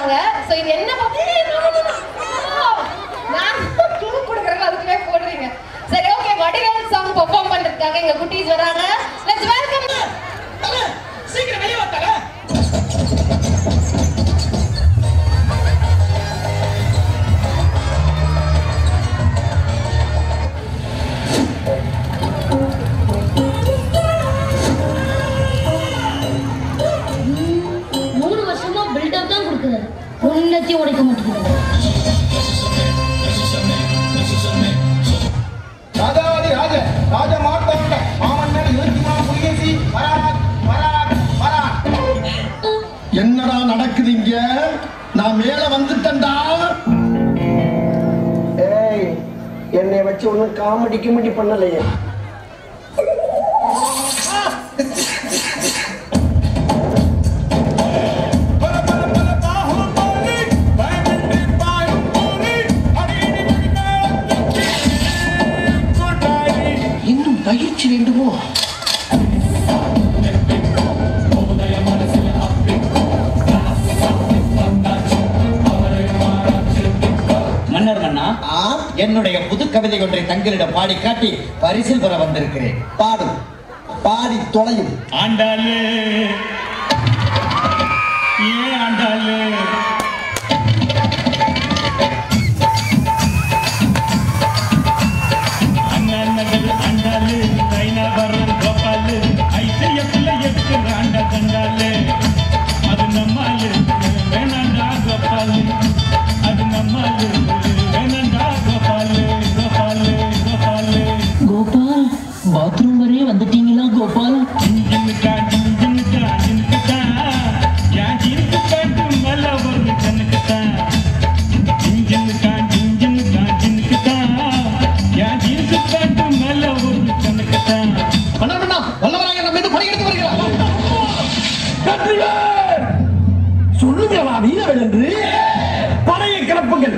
வந்திருக்காங்க. சோ இது என்ன நான் கிளூ கொடுக்குறேன், அதுக்குள்ளே போடுறீங்க. சரி, ஓகே, வடிவேல் சாங் பெர்ஃபார்ம் பண்றதுக்காக எங்க குட்டீஸ் வராங்க. Let's welcome. சீக்கிரம் வெளிய வாங்க. ஒன்னத்தையும் உடைக்க மாட்டேங்குது. ராஜாதி ராஜ ராஜ மார்த்தாண்ட மாமன்னர் யோசிமா புலிகேசி வராக் வராக் வராக். என்னடா நடக்குது இங்க? நான் மேல வந்துட்டேன்டா. ஏய், என்னை வச்சு ஒன்னும் காமெடி கிமெடி பண்ணலையே. பயிற்சி வேண்டுமோ? மன்னர் மன்னா, என்னுடைய புது கவிதை ஒன்றை தங்களிடம் பாடி காட்டி பரிசில் பெற வந்திருக்கிறேன். பாடு, பாடி தொலையும். ஆண்டாளு ஏன் ஆண்டாளு அது நம்மாலு வேணாண்டா கோபாலு, அது நம்மாலு வேணாண்டா கோபாலு. கோபாலு கோபாலு கோபால், பாத்ரூம் வரையே வந்துட்டீங்களா கோபால்? ஜின்னுக்கா ஜின்னுக்கா ஜின்னுக்கா யா ஜின்னுக்கு பாட்டு மேல ஒரு கண்ணுக்குத்தா. ஜின்னுக்கா ஜின்னுக்கா ஜின்னுக்கா யா ஜின்னுக்கு பாட்டு மேல ஒரு கண்ணுக்குத்தா. பண்ணா வல்லவராக நம்ம மீது படையெடுத்து வருகிறார். சொல்லுங்களா வீரர்கள் என்று படையை கிளப்புங்கள்.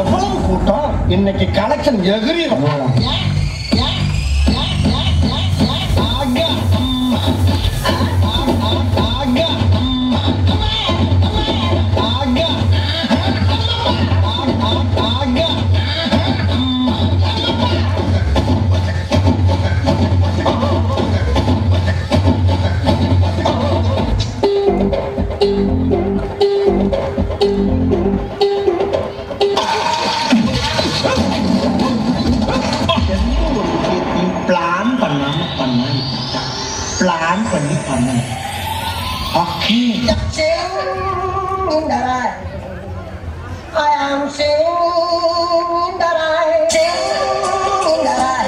எவ்வளவு கூட்டம் இன்னைக்கு கலெக்ஷன் எகிரிடும். பிளான் பண்ணி பண்ணணும். I am am singing that I am singing that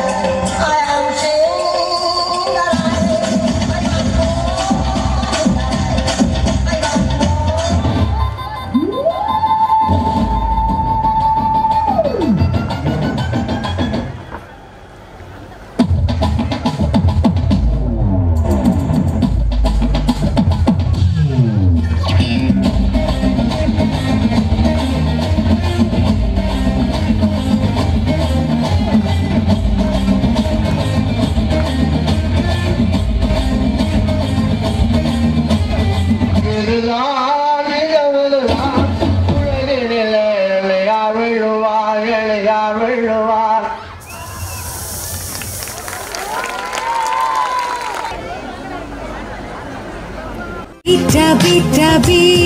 Bita, bita, bita.